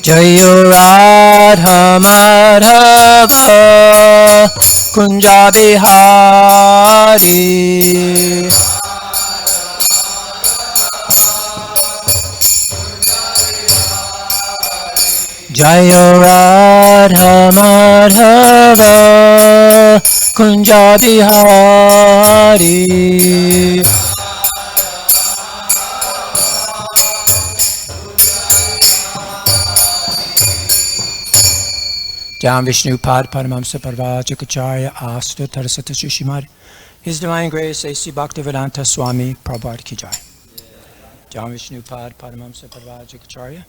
Jayo Radha Madhava Kunja Bihari Jayo Radha Madhava Kunja Bihari Jam Vishnu Pad Paramamsa Parvajikacharya Astu Tarasata Shishimad His Divine Grace A.C. Bhaktivedanta Swami Prabhupada Ki Jai. Jam Vishnu Pad Paramamsa Parvajikacharya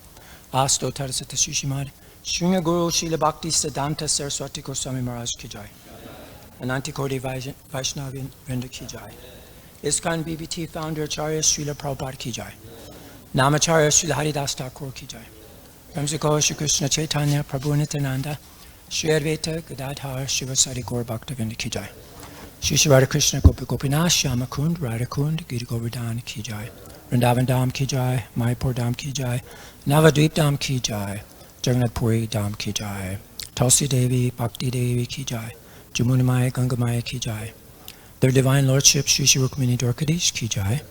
Astu Tarasata Shishimad Sringa Guru Srila Bhakti Siddhanta Saraswati Goswami Maharaj Ki Jai. Ananti Koti Vaishnavi Vrinda Ki Jai. ISKCON BBT Founder Acharya Srila Prabhupada Ki Jai. Namacharya Srila Haridas Thakur Ki Jai. Ramsiko Shri Krishna Chaitanya Prabhu Nityananda Shri Advaita Gadadhar Shivasari Gaur Bhaktavinda Ki Jai. Shri Shri Radha Krishna Gopi Gopinath Shyama Kund Radha Kund Giri Govardhan Ki Jai. Vrindavan Dham Ki Jai. Mayapur Dham Ki Jai. Navadvip Dham Ki Jai. Jagannath Puri Dham Ki Jai. Tulsi Devi Bhakti Devi Ki Jai. Jamunamaya Gangamaya Ki Jai. Their Divine Lordship Shri Shri Rukmini Dwarkadish Ki Jai.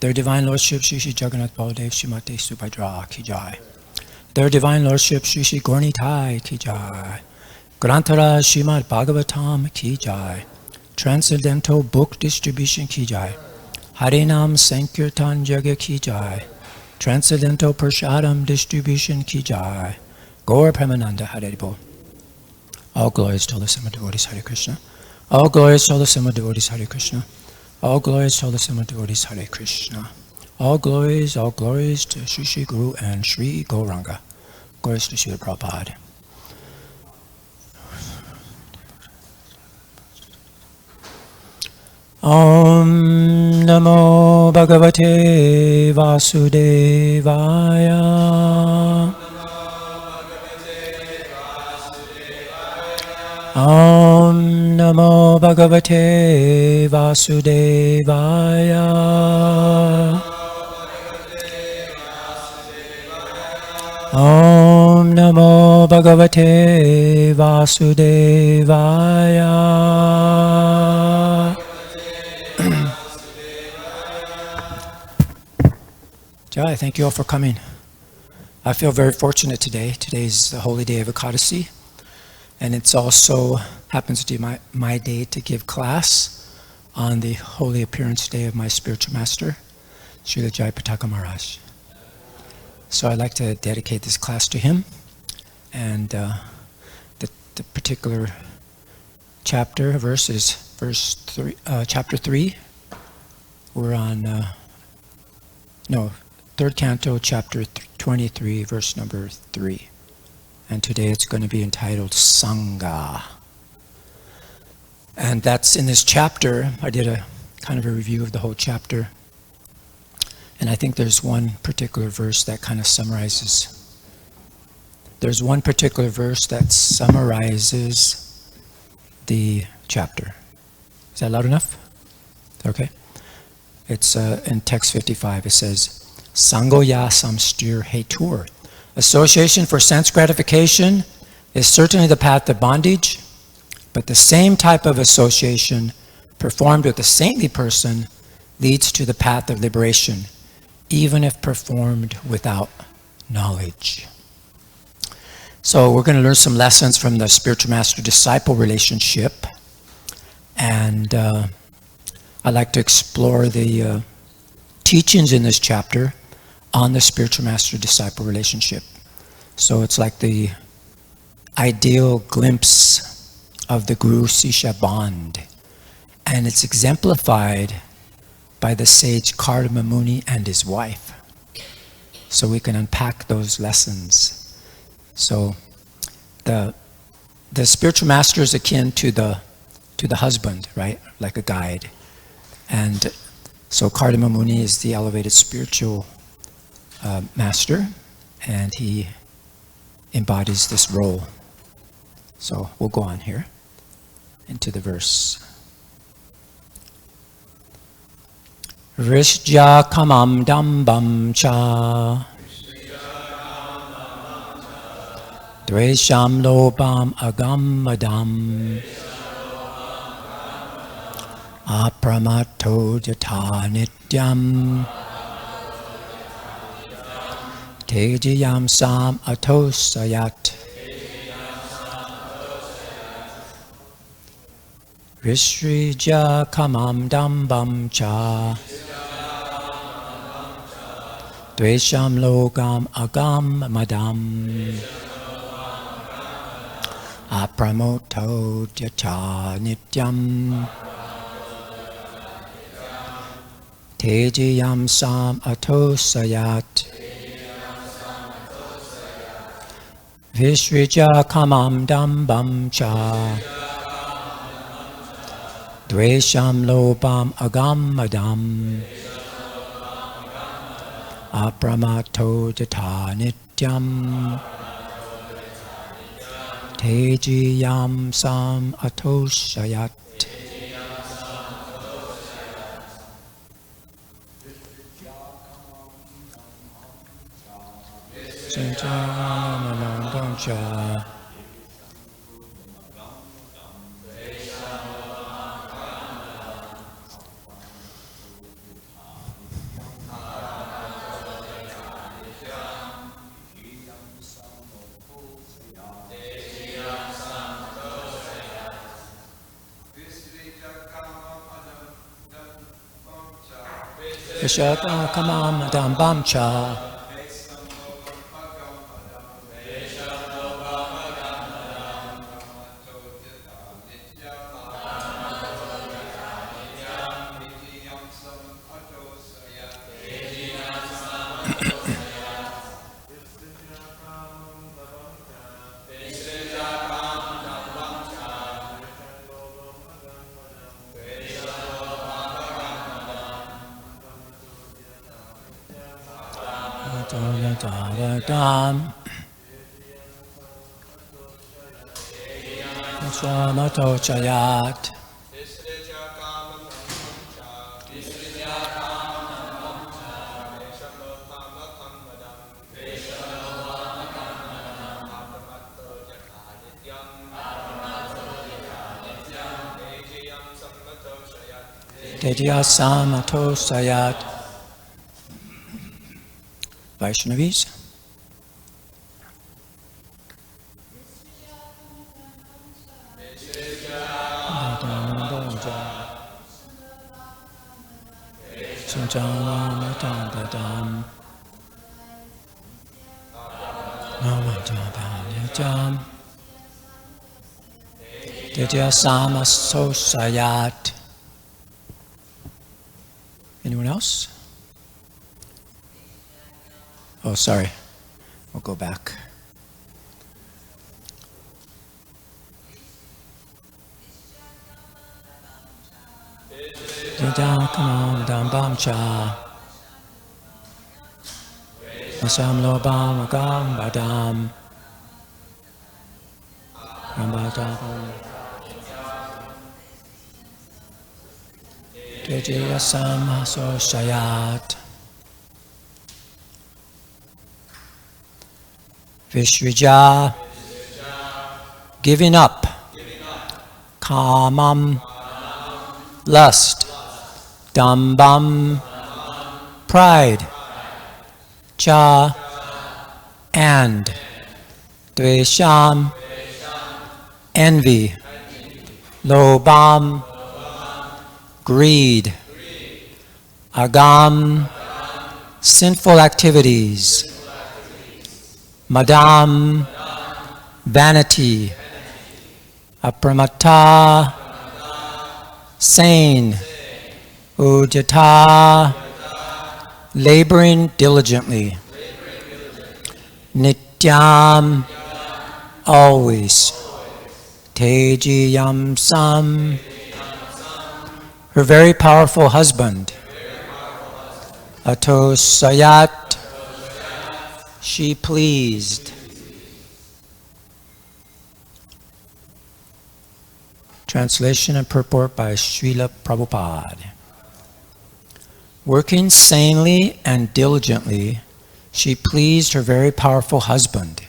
Their Divine Lordship Shri Shri Jagannath Baladev Shrimati Subhadra Ki Jai. Their Divine Lordship Shri Shri Gorni Thai Ki Jai. Grantara Srimad Bhagavatam Ki Jai. Transcendental Book Distribution Ki Jai. Harinam Sankirtan Jaga Ki Jai. Transcendental Prashadam Distribution Ki Jai. Gaur Premananda Haribol. All glories to the Sima devotees Hare Krishna. All glories to the Sima devotees Hare Krishna. All glories to the Sima devotees Hare Krishna. All glories to Sri Sri Guru and Sri Gauranga. Glories to Srila Prabhupada. Om Namo Bhagavate Vasudevaya. Om Namo Bhagavate Vasudevaya. Om Namo Bhagavate Vasudevaya. Jai, thank you all for coming. I feel very fortunate today. Today is the holy day of Ekadasi, and it's also happens to be my day to give class on the holy appearance day of my spiritual master, Srila Jai Pataka Maharaj. So I'd like to dedicate this class to him, and the particular chapter, verse is chapter 3. We're on, third canto, chapter 23, verse number 3. And today it's going to be entitled Sangha. And that's in this chapter. I did a kind of a review of the whole chapter. And I think there's one particular verse that kind of summarizes. There's one particular verse that summarizes the chapter. Is that loud enough? Okay. It's in text 55. It says, Sangoya samstir hetur. Association for sense gratification is certainly the path of bondage, but the same type of association performed with a saintly person leads to the path of liberation, even if performed without knowledge. So we're going to learn some lessons from the spiritual master-disciple relationship, and I'd like to explore the teachings in this chapter on the spiritual master-disciple relationship. So it's like the ideal glimpse of the Guru-Sisha bond, and it's exemplified by the sage Kardama Muni and his wife. So we can unpack those lessons. So the spiritual master is akin to the husband, right? Like a guide. And so Kardama Muni is the elevated spiritual master, and he embodies this role. So we'll go on here into the verse. Rishja kamam dambam cha Dvesham lobam agammadam apramato jata nityam tejiyam sam atosayat Vishrija kamam dambam cha Dvesham logam agam madam apramoto jata nityam tejiyam sam atosayat Vishrija kamam dambam cha Dvesham lobam agam madam apramato jata nityam tejiyam sam atosayat Sintamanandamcha Vishaka kamam dambam cha Samato chayat Tejya samato sayat Vaishnavis. Sayat. Anyone else? Oh, sorry. We'll go back. Come on, cha. Asam lobam agam badam. Tejiyasam asosayat. Vishrija, giving up. Kamam, lust. Dambam, pride. Cha, and. Dvesham, envy. Lobam, greed. Agam, sinful activities. Madam, vanity. Apramata, sane. Ujjata, laboring diligently. Nityam, always. Tejiyam sam, her very powerful husband. Atosayat, she pleased. Translation and purport by Srila Prabhupada. Working sanely and diligently, she pleased her very powerful husband.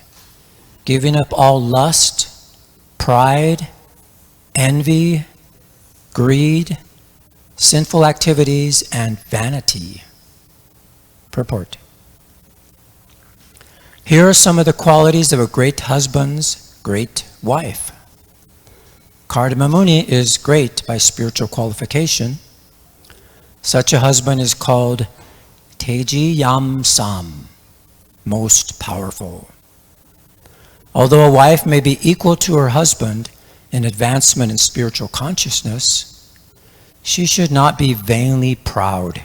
giving up all lust, pride, envy, greed, sinful activities, and vanity. Purport. Here are some of the qualities of a great husband's great wife. Kardama Muni is great by spiritual qualification. Such a husband is called Teji Yam Sam, most powerful. Although a wife may be equal to her husband in advancement in spiritual consciousness, she should not be vainly proud.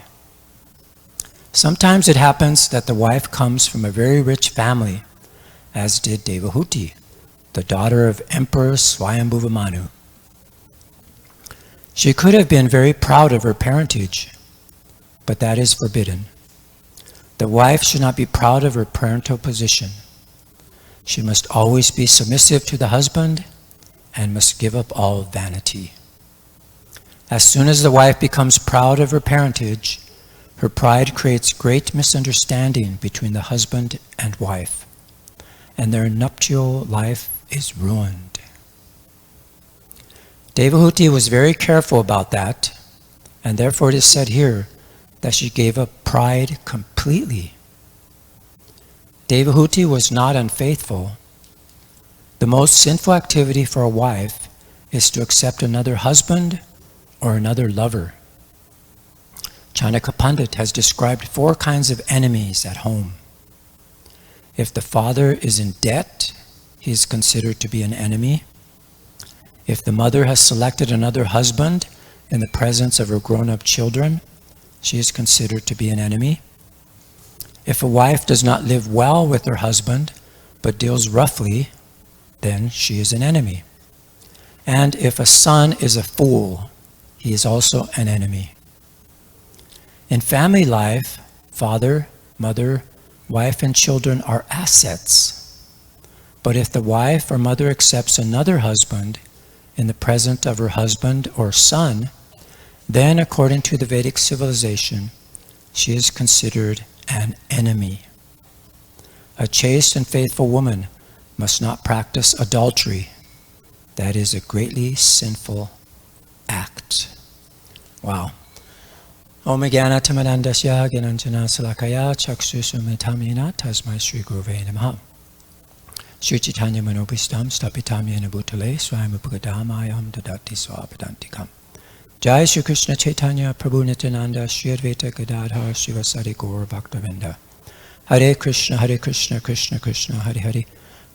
Sometimes it happens that the wife comes from a very rich family, as did Devahuti, the daughter of Emperor Swayambhuva Manu. She could have been very proud of her parentage, but that is forbidden. The wife should not be proud of her parental position. She must always be submissive to the husband and must give up all vanity. As soon as the wife becomes proud of her parentage, her pride creates great misunderstanding between the husband and wife, and their nuptial life is ruined. Devahuti was very careful about that, and therefore it is said here that she gave up pride completely. Devahuti was not unfaithful. The most sinful activity for a wife is to accept another husband or another lover. Chanaka Pandit has described 4 kinds of enemies at home. If the father is in debt, he is considered to be an enemy. If the mother has selected another husband in the presence of her grown-up children, she is considered to be an enemy. If a wife does not live well with her husband, but deals roughly, then she is an enemy. And if a son is a fool, he is also an enemy. In family life, father, mother, wife, and children are assets. But if the wife or mother accepts another husband in the presence of her husband or son, then according to the Vedic civilization, she is considered an enemy. A chaste and faithful woman must not practice adultery. That is a greatly sinful act. Wow. Om Jnana Tamanandasya Gyananjana Salakaya Chakshusumritamena Tasmai Sri Guruve Namaha. Sri Chaitanya Manobhistam Stapitam Yena Bhutale Swayambhugadhamayam Dadati Swapadantikam. Jai Shri Krishna Chaitanya Prabhu Nityananda Shri Advaita Gadadhar Srivasari Gaur Bhaktavinda. Hare Krishna Krishna Krishna Hare Hare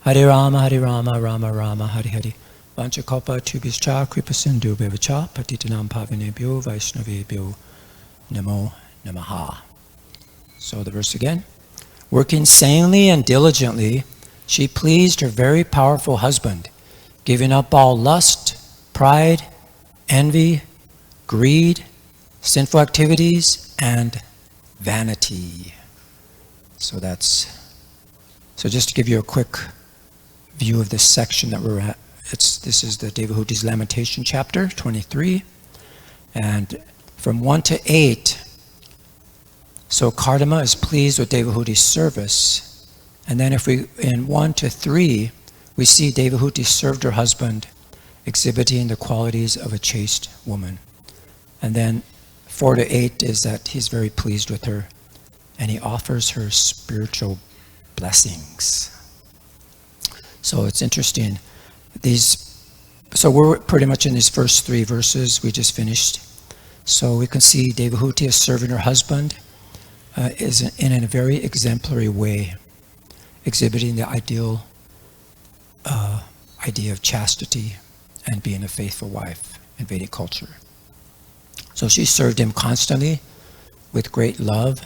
Hare Rama Rama Rama Hare Hare. Vanchakalpa Tubhischa Kripa Sindhu Bevacha Patitanam Pavinebhyo Vaishnavebhyo Namo Namaha. So the verse again. Working sanely and diligently, she pleased her very powerful husband, giving up all lust, pride, envy, greed, sinful activities, and vanity. So just to give you a quick view of this section that we're at. This is the Devahuti's Lamentation chapter 23, and from 1 to 8. So Kardama is pleased with Devahuti's service, and then if we in 1 to 3 we see Devahuti served her husband, exhibiting the qualities of a chaste woman, and then 4 to 8 is that he's very pleased with her, and he offers her spiritual blessings. So it's interesting. So we're pretty much in these first 3 verses we just finished. So we can see Devahuti is serving her husband is in a very exemplary way, exhibiting the ideal idea of chastity and being a faithful wife in Vedic culture. So she served him constantly with great love,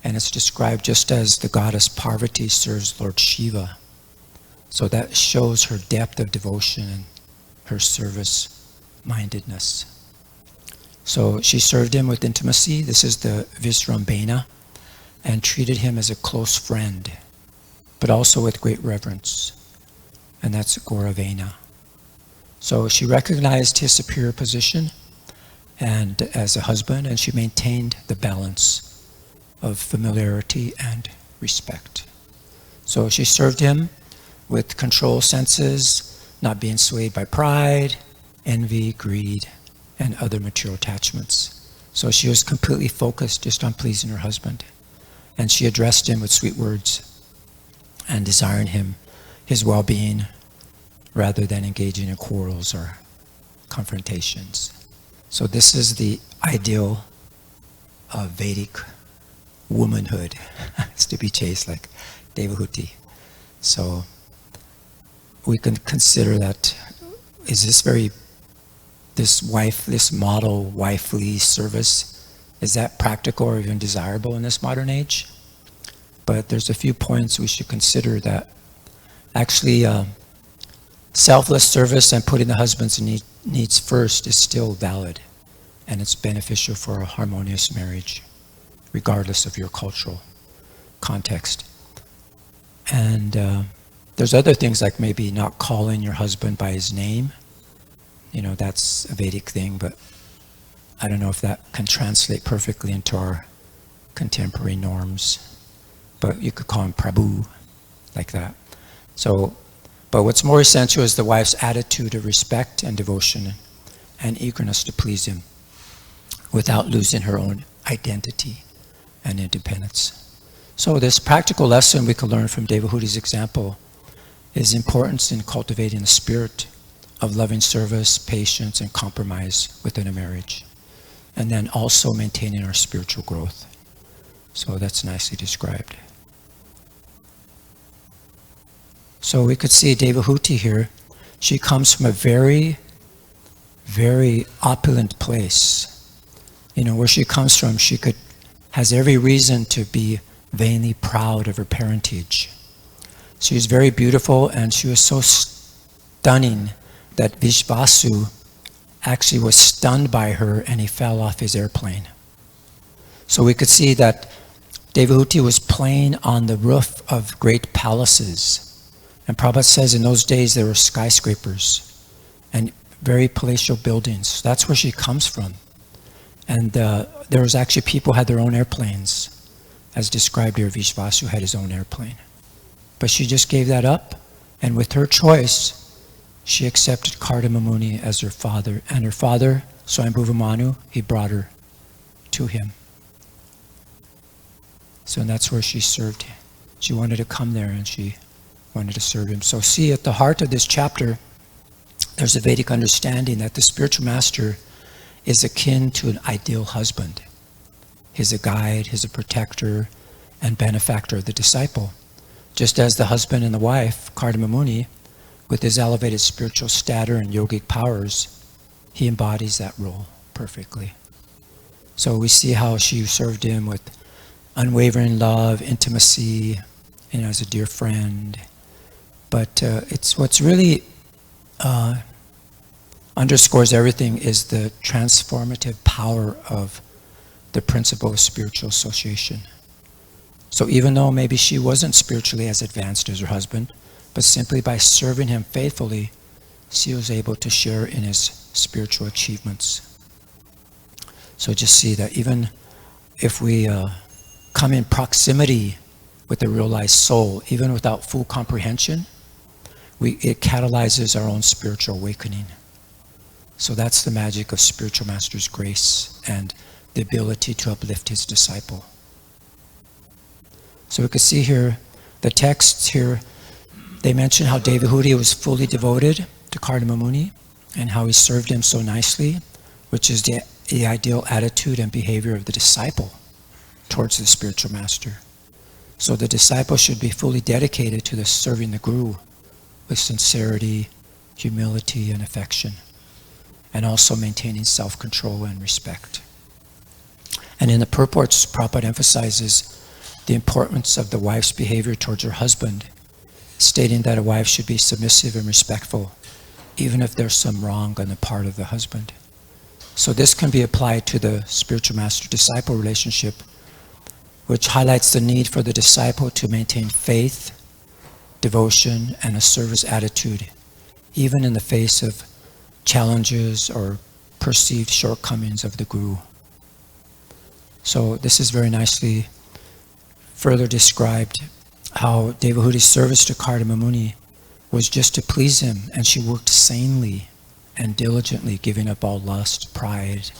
and it's described just as the goddess Parvati serves Lord Shiva. So that shows her depth of devotion and her service-mindedness. So she served him with intimacy. This is the Visrambena, and treated him as a close friend, but also with great reverence. And that's Gauravena. So she recognized his superior position and as a husband, and she maintained the balance of familiarity and respect. So she served him with control senses, not being swayed by pride, envy, greed, and other material attachments. So she was completely focused just on pleasing her husband. And she addressed him with sweet words and desiring him, his well-being, rather than engaging in quarrels or confrontations. So this is the ideal of Vedic womanhood, is to be chaste like Devahuti. So we can consider that, is this model wifely service, is that practical or even desirable in this modern age? But there's a few points we should consider that actually selfless service and putting the husband's needs first is still valid, and it's beneficial for a harmonious marriage, regardless of your cultural context. And there's other things like maybe not calling your husband by his name. That's a Vedic thing, but I don't know if that can translate perfectly into our contemporary norms. But you could call him Prabhu, like that. So, but what's more essential is the wife's attitude of respect and devotion and eagerness to please him without losing her own identity and independence. So this practical lesson we can learn from Devahuti's example is importance in cultivating the spirit of loving service, patience, and compromise within a marriage, and then also maintaining our spiritual growth. So that's nicely described. So we could see Devahuti here. She comes from a very, very opulent place. Where she comes from, has every reason to be vainly proud of her parentage. She was very beautiful, and she was so stunning that Vishvasu actually was stunned by her, and he fell off his airplane. So we could see that Devahuti was playing on the roof of great palaces. And Prabhupada says in those days there were skyscrapers and very palatial buildings. That's where she comes from. And there was actually people who had their own airplanes. As described here, Vishvasu had his own airplane. But she just gave that up, and with her choice, she accepted Kardama Muni as her father. And her father, Swayambhuva Manu, he brought her to him. So that's where she served him. She wanted to come there, and she wanted to serve him. So see, at the heart of this chapter, there's a Vedic understanding that the spiritual master is akin to an ideal husband. He's a guide, he's a protector, and benefactor of the disciple. Just as the husband and the wife, Kardama Muni, with his elevated spiritual stature and yogic powers, he embodies that role perfectly. So we see how she served him with unwavering love, intimacy, as a dear friend. But it's what's really underscores everything is the transformative power of the principle of spiritual association. So even though maybe she wasn't spiritually as advanced as her husband, but simply by serving him faithfully, she was able to share in his spiritual achievements. So just see that even if we come in proximity with the realized soul, even without full comprehension, it catalyzes our own spiritual awakening. So that's the magic of spiritual master's grace and the ability to uplift his disciple. So we can see here, the texts here, they mention how Devahuti was fully devoted to Kardama Muni and how he served him so nicely, which is the ideal attitude and behavior of the disciple towards the spiritual master. So the disciple should be fully dedicated to serving the Guru with sincerity, humility, and affection, and also maintaining self-control and respect. And in the purports, Prabhupada emphasizes the importance of the wife's behavior towards her husband, stating that a wife should be submissive and respectful, even if there's some wrong on the part of the husband. So this can be applied to the spiritual master-disciple relationship, which highlights the need for the disciple to maintain faith, devotion, and a service attitude, even in the face of challenges or perceived shortcomings of the Guru. So this is very nicely further described how Devahuti's service to Kardama Muni was just to please him, and she worked sanely and diligently, giving up all lust, pride,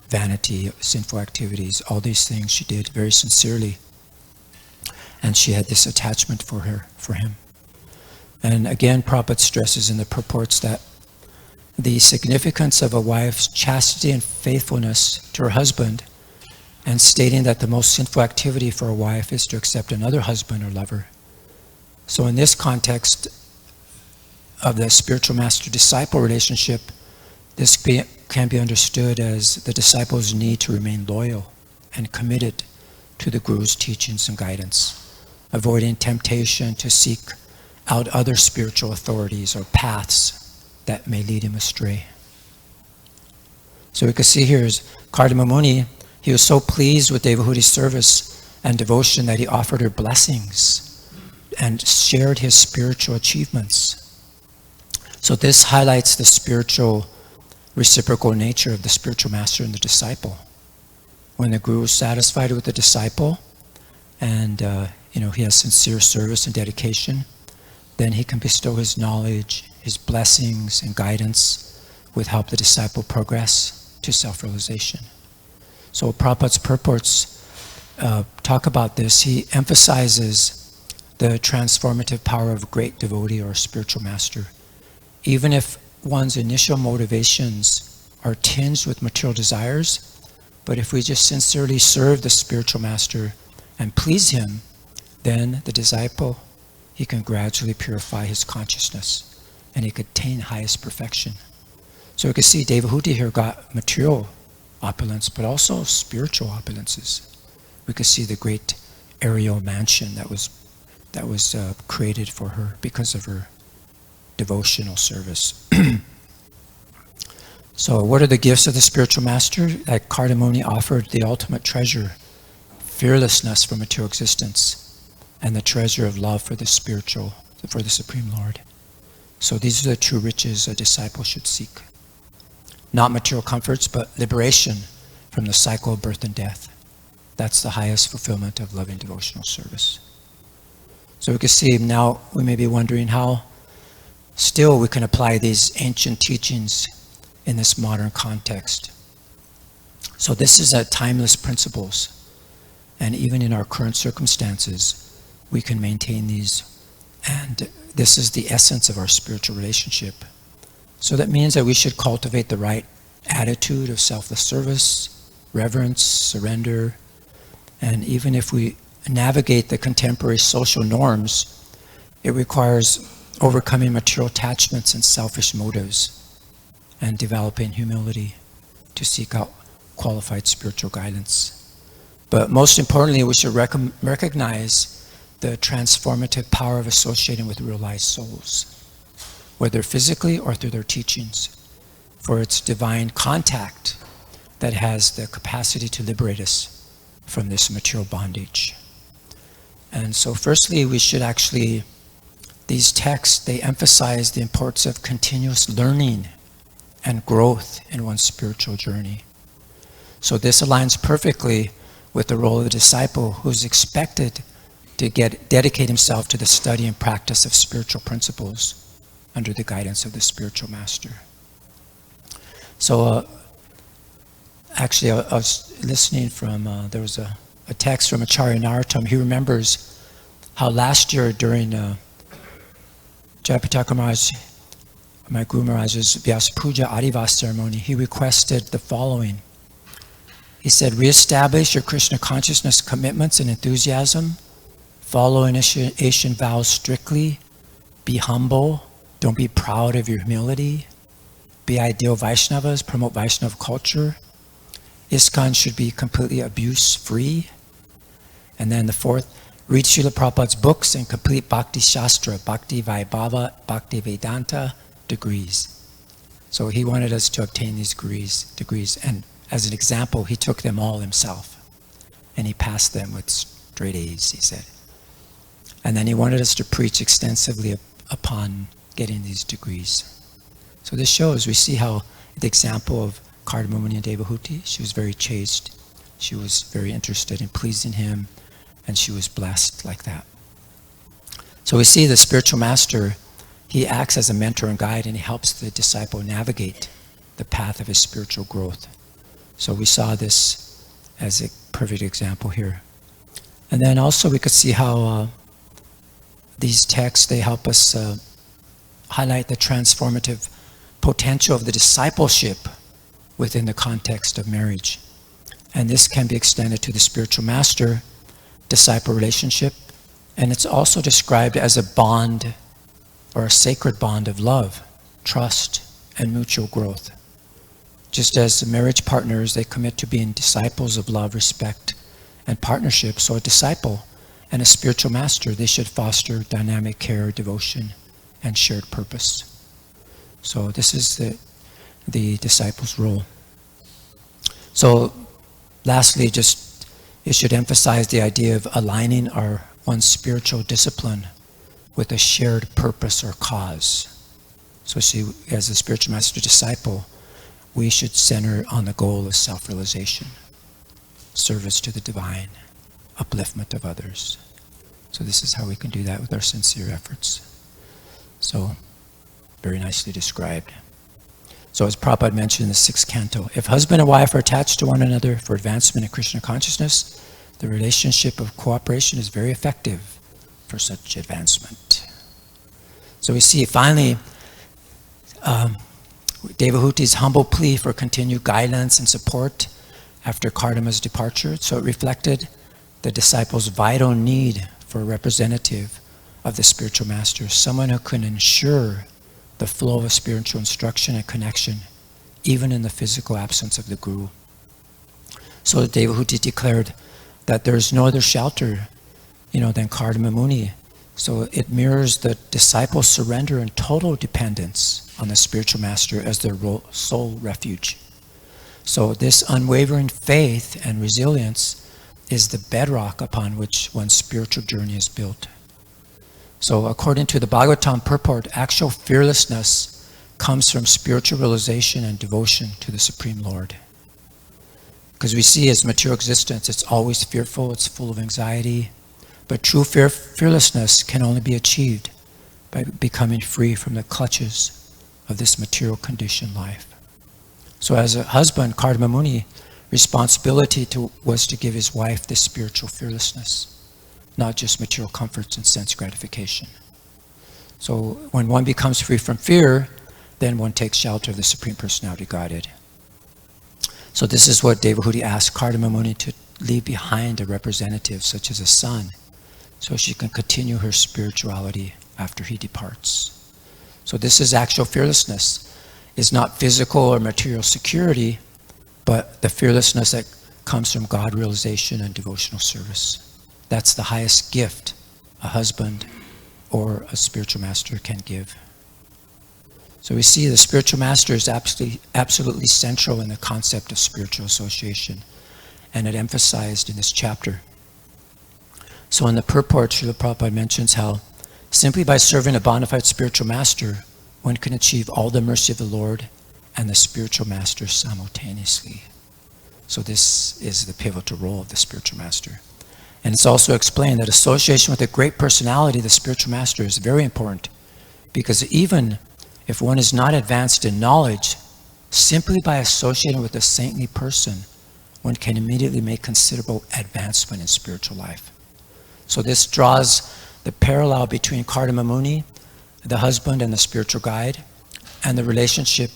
vanity, sinful activities, all these things she did very sincerely. And she had this attachment for him. And again, Prabhupada stresses in the purports that the significance of a wife's chastity and faithfulness to her husband, and stating that the most sinful activity for a wife is to accept another husband or lover. So in this context of the spiritual master-disciple relationship, this can be understood as the disciple's need to remain loyal and committed to the Guru's teachings and guidance, avoiding temptation to seek out other spiritual authorities or paths that may lead him astray. So we can see here is Kardama Muni, he was so pleased with Devahuti's service and devotion that he offered her blessings and shared his spiritual achievements. So this highlights the spiritual reciprocal nature of the spiritual master and the disciple. When the Guru is satisfied with the disciple and he has sincere service and dedication, then he can bestow his knowledge, his blessings and guidance with help the disciple progress to self-realization. So Prabhupada's purports talk about this. He emphasizes the transformative power of a great devotee or a spiritual master. Even if one's initial motivations are tinged with material desires, but if we just sincerely serve the spiritual master and please him, then the disciple, he can gradually purify his consciousness and he could attain highest perfection. So we can see Devahuti here got material opulence, but also spiritual opulences. We could see the great aerial mansion that was created for her because of her devotional service. So what are the gifts of the spiritual master? Like Kardama Muni offered the ultimate treasure, fearlessness for material existence, and the treasure of love for the spiritual, for the Supreme Lord. So these are the true riches a disciple should seek. Not material comforts, but liberation from the cycle of birth and death. That's the highest fulfillment of loving devotional service. So we can see now, we may be wondering how still we can apply these ancient teachings in this modern context. So this is timeless principles. And even in our current circumstances, we can maintain these. And this is the essence of our spiritual relationship. So that means that we should cultivate the right attitude of selfless service, reverence, surrender. And even if we navigate the contemporary social norms, it requires overcoming material attachments and selfish motives and developing humility to seek out qualified spiritual guidance. But most importantly, we should recognize the transformative power of associating with realized souls, whether physically or through their teachings, for it's divine contact that has the capacity to liberate us from this material bondage. And so firstly, we should actually, these texts, they emphasize the importance of continuous learning and growth in one's spiritual journey. So this aligns perfectly with the role of the disciple who's expected to dedicate himself to the study and practice of spiritual principles under the guidance of the spiritual master. So actually I was listening from, there was a text from Acharya Narottam. He remembers how last year during Jayapataka Maharaj, my Guru Maharaj's Vyasa Puja Adivas ceremony, he requested the following. He said, reestablish your Krishna consciousness commitments and enthusiasm, follow initiation vows strictly, be humble, don't be proud of your humility, be ideal Vaishnavas, promote Vaishnava culture. ISKCON should be completely abuse-free. And then the fourth, read Srila Prabhupada's books and complete Bhakti Shastra, Bhakti Vaibhava, Bhakti Vedanta degrees. So he wanted us to obtain these degrees. And as an example, he took them all himself. And he passed them with straight A's, he said. And then he wanted us to preach extensively upon getting these degrees. So this shows, we see how the example of Kardama Muni and Devahuti, she was very chaste. She was very interested in pleasing him, and she was blessed like that. So we see the spiritual master, he acts as a mentor and guide, and he helps the disciple navigate the path of his spiritual growth. So we saw this as a perfect example here. And then also we could see how these texts, they help us highlight the transformative potential of the discipleship within the context of marriage. And this can be extended to the spiritual master-disciple relationship. And it's also described as a bond or a sacred bond of love, trust, and mutual growth. Just as marriage partners, they commit to being disciples of love, respect, and partnership. So a disciple and a spiritual master, they should foster dynamic care, devotion, and shared purpose. So this is the disciple's role. So lastly, just it should emphasize the idea of aligning one's spiritual discipline with a shared purpose or cause. So see, as a spiritual master disciple, we should center on the goal of self-realization, service to the divine, upliftment of others. So this is how we can do that with our sincere efforts. So, very nicely described. So as Prabhupada mentioned in the 6th canto, if husband and wife are attached to one another for advancement in Krishna consciousness, the relationship of cooperation is very effective for such advancement. So we see finally Devahuti's humble plea for continued guidance and support after Kardama's departure. So it reflected the disciple's vital need for a representative of the spiritual master, someone who can ensure the flow of spiritual instruction and connection, even in the physical absence of the guru. So Devahuti declared that there is no other shelter, than Kardama Muni. So it mirrors the disciple's surrender and total dependence on the spiritual master as their sole refuge. So this unwavering faith and resilience is the bedrock upon which one's spiritual journey is built. So according to the Bhagavatam purport, actual fearlessness comes from spiritual realization and devotion to the Supreme Lord. Because we see as material existence, it's always fearful, it's full of anxiety. But true fearlessness can only be achieved by becoming free from the clutches of this material conditioned life. So as a husband, Kardama Muni, responsibility was to give his wife this spiritual fearlessness, not just material comforts and sense gratification. So when one becomes free from fear, then one takes shelter of the Supreme Personality Godhead. So this is what Devahuti asked Kardama Muni to leave behind a representative such as a son, so she can continue her spirituality after he departs. So this is actual fearlessness. It's not physical or material security, but the fearlessness that comes from God realization and devotional service. That's the highest gift a husband or a spiritual master can give. So we see the spiritual master is absolutely central in the concept of spiritual association, and it emphasized in this chapter. So in the purport, Srila Prabhupada mentions how simply by serving a bona fide spiritual master, one can achieve all the mercy of the Lord and the spiritual master simultaneously. So this is the pivotal role of the spiritual master. And it's also explained that association with a great personality, the spiritual master, is very important, because even if one is not advanced in knowledge, simply by associating with a saintly person, one can immediately make considerable advancement in spiritual life. So this draws the parallel between Kardama Muni, the husband and the spiritual guide, and the relationship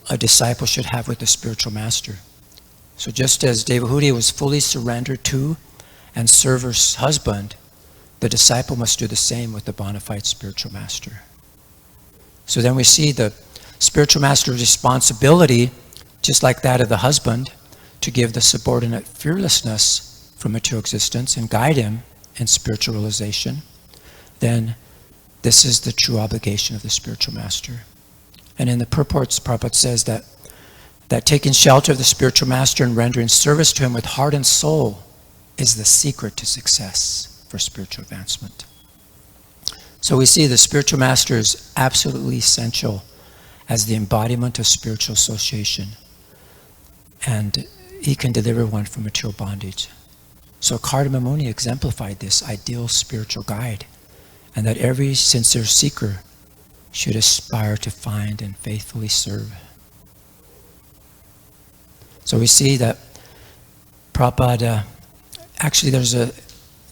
a disciple should have with the spiritual master. So just as Devahuti was fully surrendered to and serve her husband, the disciple must do the same with the bona fide spiritual master. So then we see the spiritual master's responsibility, just like that of the husband, to give the subordinate fearlessness from material existence and guide him in spiritual realization. Then this is the true obligation of the spiritual master. And in the purports, Prabhupada says that taking shelter of the spiritual master and rendering service to him with heart and soul is the secret to success for spiritual advancement. So we see the spiritual master is absolutely essential as the embodiment of spiritual association, and he can deliver one from material bondage. So Kardama Muni exemplified this ideal spiritual guide, and that every sincere seeker should aspire to find and faithfully serve. So we see that Prabhupada, actually there's a,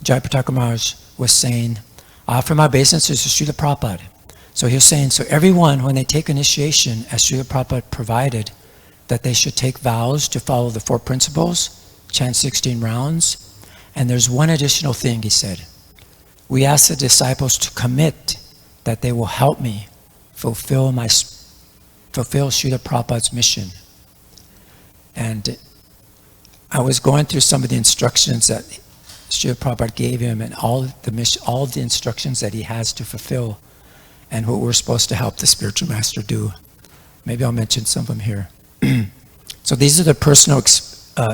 Jayapataka Maharaj was saying, I offer my obeisances to Srila Prabhupada. So he was saying, so everyone, when they take initiation, as Srila Prabhupada provided, that they should take vows to follow the 4 principles, chant 16 rounds. And there's one additional thing, he said. We ask the disciples to commit that they will help me fulfill Srila Prabhupada's mission. And I was going through some of the instructions that Srila Prabhupada gave him and all the instructions that he has to fulfill and what we're supposed to help the spiritual master do. Maybe I'll mention some of them here. So these are the personal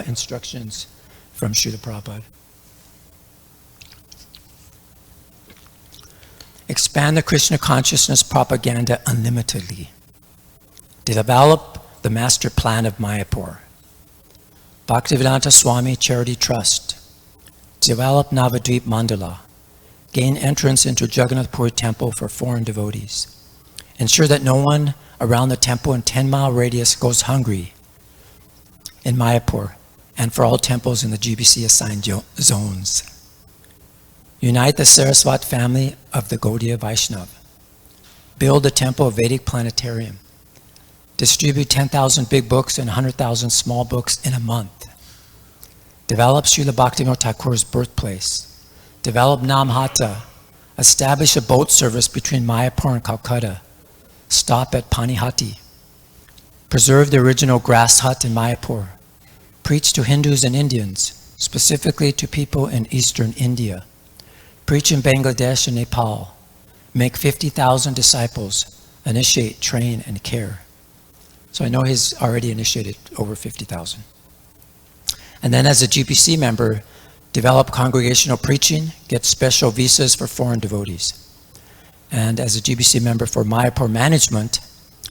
instructions from Srila Prabhupada. Expand the Krishna consciousness propaganda unlimitedly. Develop the master plan of Mayapur. Bhaktivedanta Swami Charity Trust. Develop Navadvip Mandala. Gain entrance into Jagannath Puri Temple for foreign devotees. Ensure that no one around the temple in 10-mile radius goes hungry in Mayapur and for all temples in the GBC assigned zones. Unite the Saraswat family of the Gaudiya Vaishnava. Build a temple of Vedic planetarium. Distribute 10,000 big books and 100,000 small books in a month. Develop Srila Bhaktivinoda Thakur's birthplace. Develop Namhata. Establish a boat service between Mayapur and Calcutta. Stop at Panihati. Preserve the original grass hut in Mayapur. Preach to Hindus and Indians, specifically to people in eastern India. Preach in Bangladesh and Nepal. Make 50,000 disciples. Initiate, train, and care. So I know he's already initiated over 50,000. And then as a GPC member, develop congregational preaching, get special visas for foreign devotees. And as a GBC member for Mayapur management,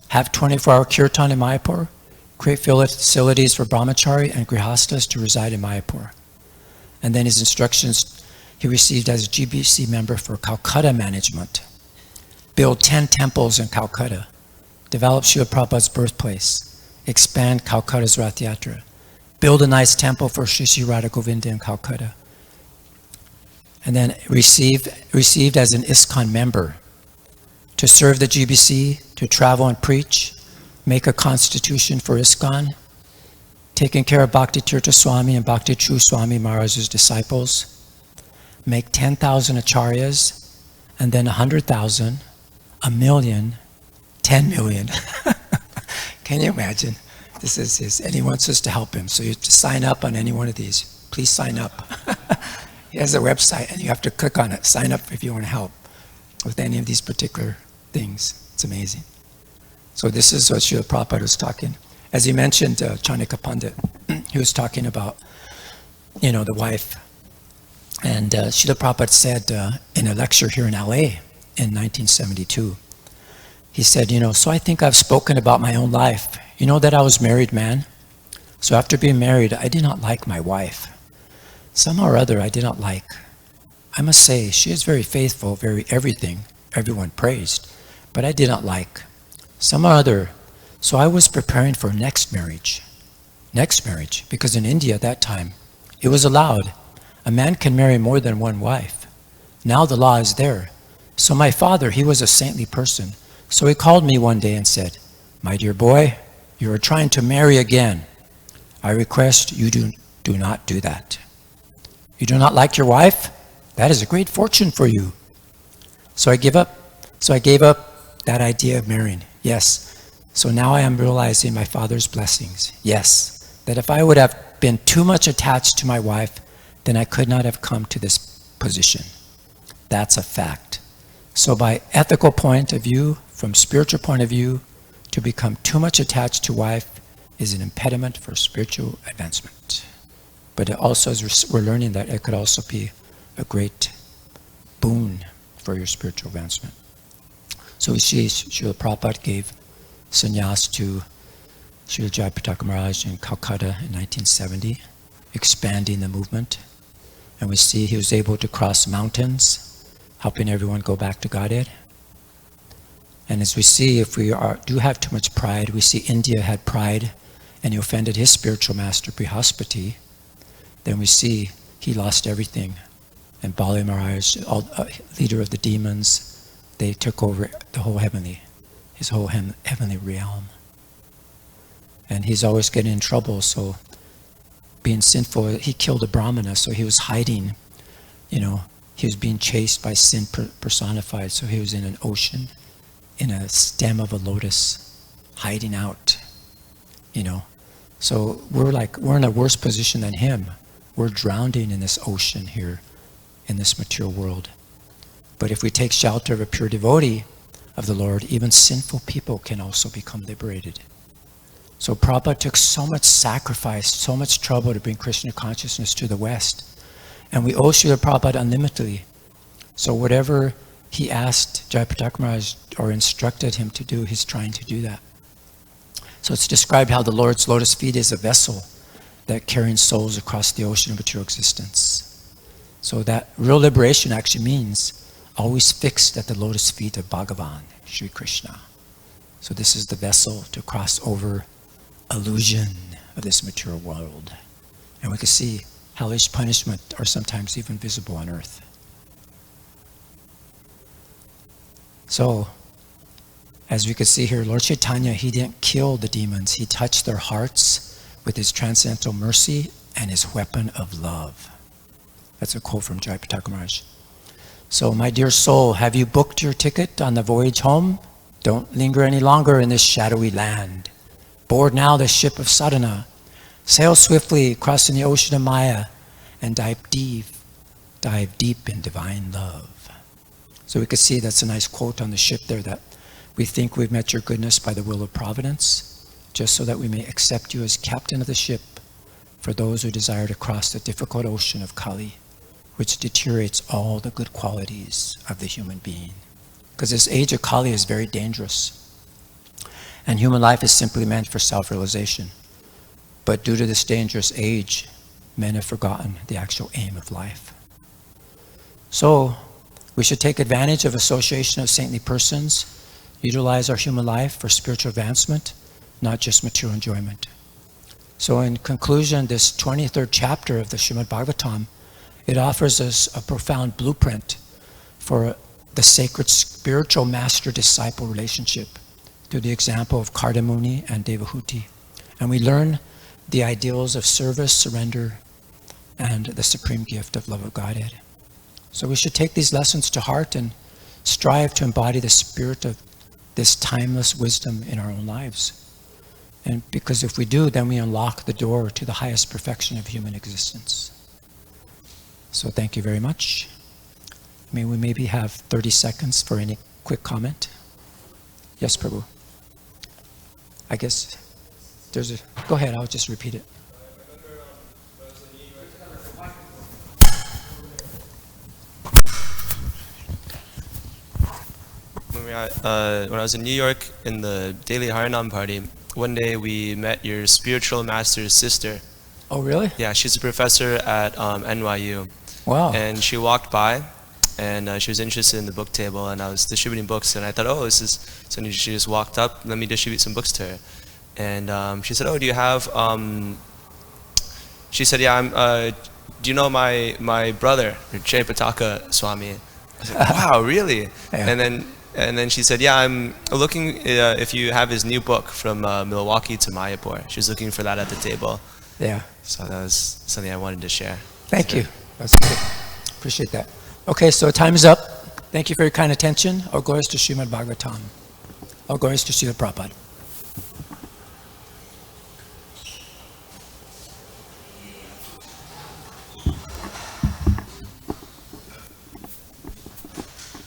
have 24-hour kirtan in Mayapur, create facilities for brahmachari and grihastas to reside in Mayapur. And then his instructions he received as a GBC member for Calcutta management. Build 10 temples in Calcutta. Develop Srila Prabhupada's birthplace. Expand Calcutta's Rath Yatra. Build a nice temple for Sri Sri Radha Govinda in Calcutta. And then received as an ISKCON member to serve the GBC, to travel and preach, make a constitution for ISKCON, taking care of Bhakti Tirtha Swami and Bhakti True Swami Maharaj's disciples, make 10,000 acharyas, and then 100,000, 1,000,000, 10 million. Can you imagine? This is his, and he wants us to help him. So you have to sign up on any one of these. Please sign up. He has a website, and you have to click on it. Sign up if you want to help with any of these particular things. It's amazing. So this is what Srila Prabhupada was talking. As he mentioned, Chanika Pandit, he was talking about, the wife. And Srila Prabhupada said in a lecture here in LA in 1972, he said, so I think I've spoken about my own life. You know that I was married man. So after being married, I did not like my wife. Somehow or other, I did not like. I must say, she is very faithful, very everything, everyone praised. But I did not like. Somehow or other, so I was preparing for next marriage. Next marriage, because in India at that time, it was allowed. A man can marry more than one wife. Now the law is there. So my father, he was a saintly person. So he called me one day and said, my dear boy, you are trying to marry again. I request you do not do that. You do not like your wife? That is a great fortune for you. So I gave up that idea of marrying. Yes. So now I am realizing my father's blessings. Yes. That if I would have been too much attached to my wife, then I could not have come to this position. That's a fact. So by ethical point of view, from spiritual point of view, to become too much attached to wife is an impediment for spiritual advancement. But it also, as we're learning, that it could also be a great boon for your spiritual advancement. So we see Srila Prabhupada gave sannyas to Srila Jayapataka Maharaj in Calcutta in 1970, expanding the movement. And we see he was able to cross mountains, helping everyone go back to Godhead. And as we see, if we do have too much pride, we see India had pride and he offended his spiritual master, Brihaspati, then we see he lost everything. And Bali Maharaj, leader of the demons, they took over his whole heavenly realm. And he's always getting in trouble, so being sinful, he killed a Brahmana, so he was hiding, he was being chased by sin personified, so he was in an ocean, in a stem of a lotus, hiding out, So we're in a worse position than him. We're drowning in this ocean here, in this material world. But if we take shelter of a pure devotee of the Lord, even sinful people can also become liberated. So Prabhupada took so much sacrifice, so much trouble to bring Krishna consciousness to the West. And we owe Srila Prabhupada unlimitedly. So whatever he asked Jayapataka Maharaj or instructed him to do, he's trying to do that. So it's described how the Lord's lotus feet is a vessel that carrying souls across the ocean of material existence. So that real liberation actually means always fixed at the lotus feet of Bhagavan, Sri Krishna. So this is the vessel to cross over illusion of this material world. And we can see hellish punishment are sometimes even visible on earth. So, as we can see here, Lord Chaitanya, he didn't kill the demons. He touched their hearts with his transcendental mercy and his weapon of love. That's a quote from Jayapataka Maharaj. So, my dear soul, have you booked your ticket on the voyage home? Don't linger any longer in this shadowy land. Board now the ship of sadhana. Sail swiftly crossing the ocean of Maya and dive deep in divine love. So we can see that's a nice quote on the ship there, that we think we've met your goodness by the will of providence, just so that we may accept you as captain of the ship for those who desire to cross the difficult ocean of Kali, which deteriorates all the good qualities of the human being. Because this age of Kali is very dangerous. And human life is simply meant for self-realization. But due to this dangerous age, men have forgotten the actual aim of life. So, we should take advantage of association of saintly persons, utilize our human life for spiritual advancement, not just material enjoyment. So in conclusion, this 23rd chapter of the Srimad Bhagavatam, it offers us a profound blueprint for the sacred spiritual master-disciple relationship through the example of Kardamuni and Devahuti. And we learn the ideals of service, surrender, and the supreme gift of love of Godhead. So we should take these lessons to heart and strive to embody the spirit of this timeless wisdom in our own lives. And because if we do, then we unlock the door to the highest perfection of human existence. So thank you very much. May we maybe have 30 seconds for any quick comment. Yes, Prabhu. I guess go ahead, I'll just repeat it. When I was in New York in the daily Harinam party, one day we met your spiritual master's sister. Oh, really? Yeah, she's a professor at NYU. Wow. And she walked by, and she was interested in the book table, and I was distributing books, and I thought, oh, this is, so she just walked up, let me distribute some books to her. And she said, oh, do you have, she said, yeah, do you know my brother, Jayapataka Swami? I said, wow, really? Yeah. And then she said, yeah, I'm looking if you have his new book from Milwaukee to Mayapur. She was looking for that at the table. Yeah. So that was something I wanted to share. Thank you. That's good. Appreciate that. Okay, so time is up. Thank you for your kind attention. All glories to Srimad Bhagavatam. All glories to Srila Prabhupada.